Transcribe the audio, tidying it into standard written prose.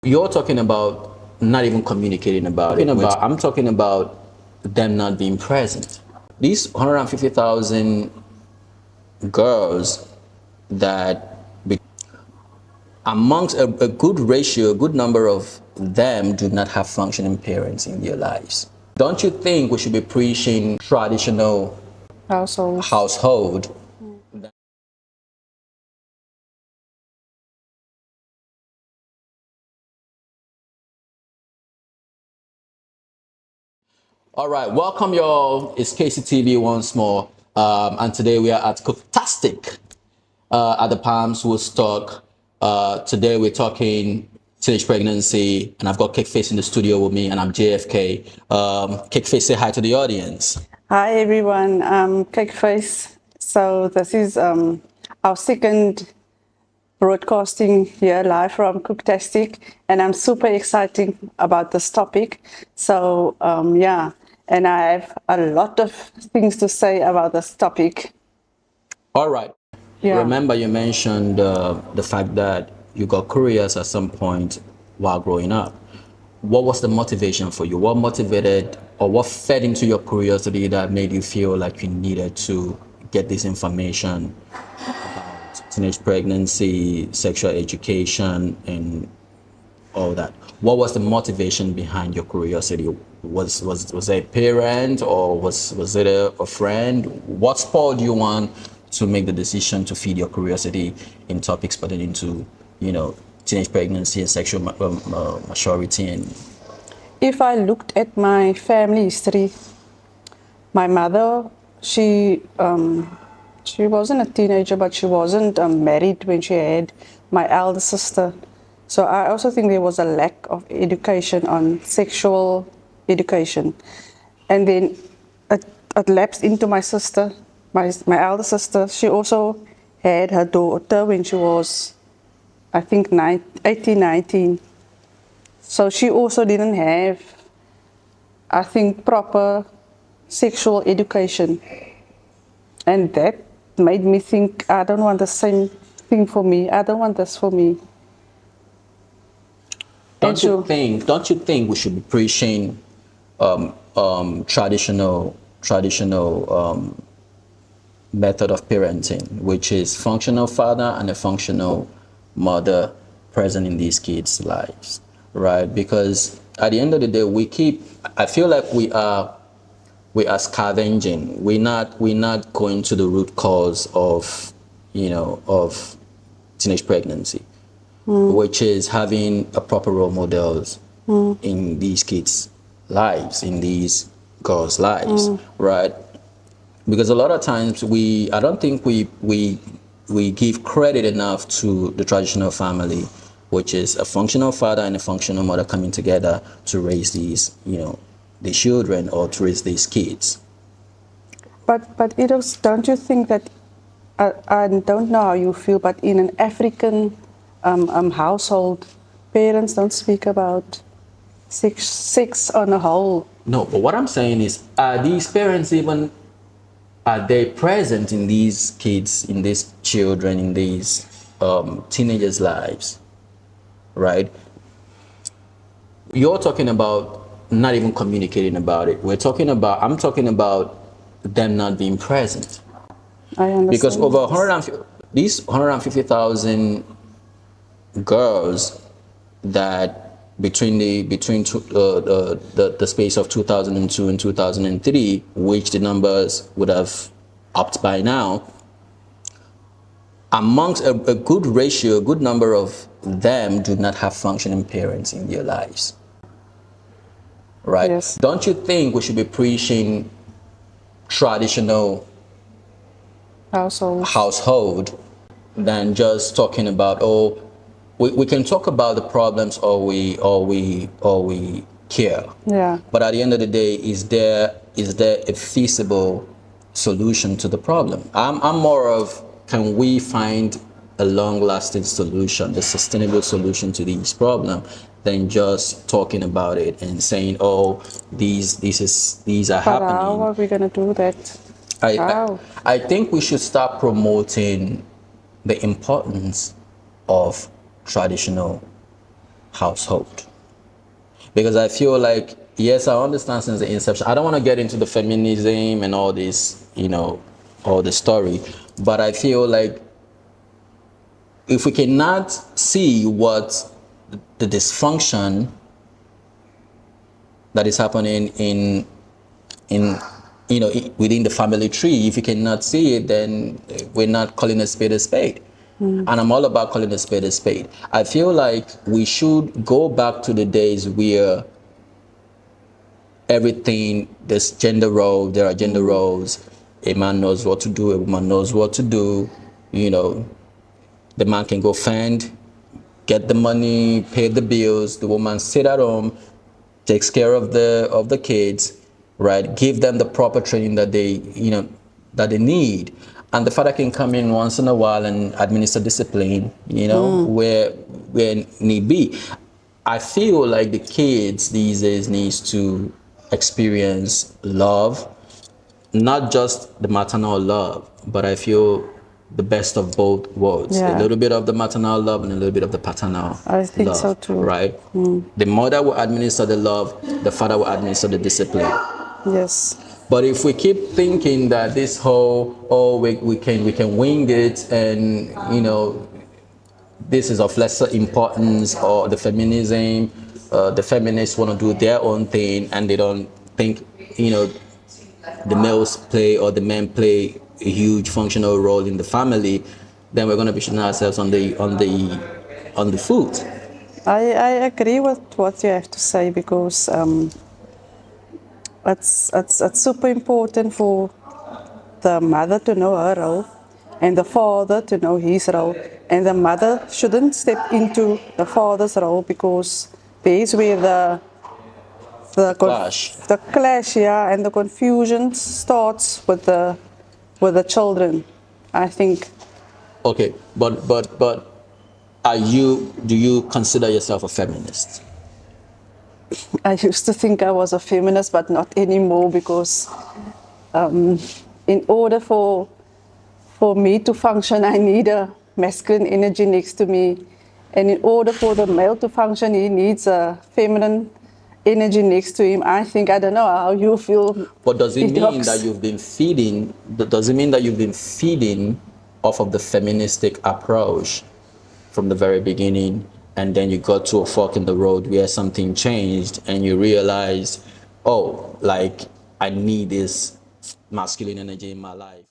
You're talking about not even communicating about it. I'm talking about them not being present. These 150,000 girls that amongst a good ratio, a good number of them do not have functioning parents in their lives. Don't you think we should be preaching traditional Households. household? All right, welcome y'all. It's KCTV once more, and today we are at Cooktastic at the Palms Woodstock. Today we're talking teenage pregnancy, and I've got Cakeface in the studio with me, and I'm JFK. Cakeface, say hi to the audience. Hi everyone, Cakeface. So this is our second broadcasting here live from Cooktastic, and I'm super excited about this topic. So yeah, and I have a lot of things to say about this topic. All right. Yeah. Remember, you mentioned the fact that you got curious at some point while growing up. What was the motivation for you? What motivated or what fed into your curiosity that made you feel like you needed to get this information about teenage pregnancy, sexual education, and all that? What was the motivation behind your curiosity? Was it a parent or was it a friend? What spurred you on to make the decision to feed your curiosity in topics pertaining to, teenage pregnancy and sexual maturity and If I looked at my family history, my mother, she wasn't a teenager, but she wasn't married when she had my elder sister. So I also think there was a lack of education on sexual education. And then it lapsed into my sister, my elder sister. She also had her daughter when she was, I think, 18, 19. So she also didn't have, I think, proper sexual education. And that made me think, I don't want the same thing for me. I don't want this for me. And don't you think we should be preaching traditional method of parenting, which is functional father and a functional mother present in these kids' lives, right? Because at the end of the day, I feel like we are scavenging. We're not going to the root cause of teenage pregnancy, which is having a proper role models in these kids' lives, in these girls' lives, right? Because a lot of times I don't think we give credit enough to the traditional family, which is a functional father and a functional mother coming together to raise the children or to raise these kids. but it was, don't you think that, I don't know how you feel, but in an African household, parents don't speak about sex on a whole. No, but what I'm saying is, are these parents even are they present in these kids, in these children, in these teenagers' lives, right? You're talking about not even communicating about it. I'm talking about them not being present. I Because understand. over 150, these 150,000 girls that between the space of 2002 and 2003, which the numbers would have upped by now, amongst a good ratio, a good number of them do not have functioning parents in their lives, right? Yes. Don't you think we should be preaching traditional Households. household than just talking about, oh, we can talk about the problems or we care, Yeah. but at the end of the day, is there a feasible solution to the problem? I'm more of, can we find a long-lasting solution, a sustainable solution to these problems, than just talking about it and saying, oh, these are But how happening. are we going to do that? I, How? I think we should start promoting the importance of traditional household? Because I feel like, yes, I understand since the inception. I don't want to get into the feminism and all this, all the story, but I feel like if we cannot see what the dysfunction that is happening in within the family tree, if you cannot see it, then we're not calling a spade a spade. And I'm all about calling a spade a spade. I feel like we should go back to the days where everything, there's gender role, there are gender roles. A man knows what to do, a woman knows what to do. The man can go fend, get the money, pay the bills. The woman sit at home, takes care of the kids, right? Give them the proper training that they need. And the father can come in once in a while and administer discipline, where need be. I feel like the kids these days needs to experience love, not just the maternal love, but I feel the best of both worlds. A Yeah. little bit of the maternal love and a little bit of the paternal I think love, so too. right? The mother will administer the love, the father will administer the discipline. Yes. But if we keep thinking that this whole, we can wing it, and this is of lesser importance, or the feminists want to do their own thing, and they don't think the males play or the men play a huge functional role in the family, then we're going to be shooting ourselves on the foot. I agree with what you have to say, because it's super important for the mother to know her role and the father to know his role, and the mother shouldn't step into the father's role, because there's where Clash. the clash, yeah, and the confusion starts with the children, I think. Okay, but do you consider yourself a feminist? I used to think I was a feminist, but not anymore, because in order for me to function, I need a masculine energy next to me. And in order for the male to function, he needs a feminine energy next to him. I don't know how you feel. But does it mean dogs. that you've been feeding? Does it mean that you've been feeding off of the feministic approach from the very beginning, and then you got to a fork in the road where something changed, and you realized, oh, like I need this masculine energy in my life?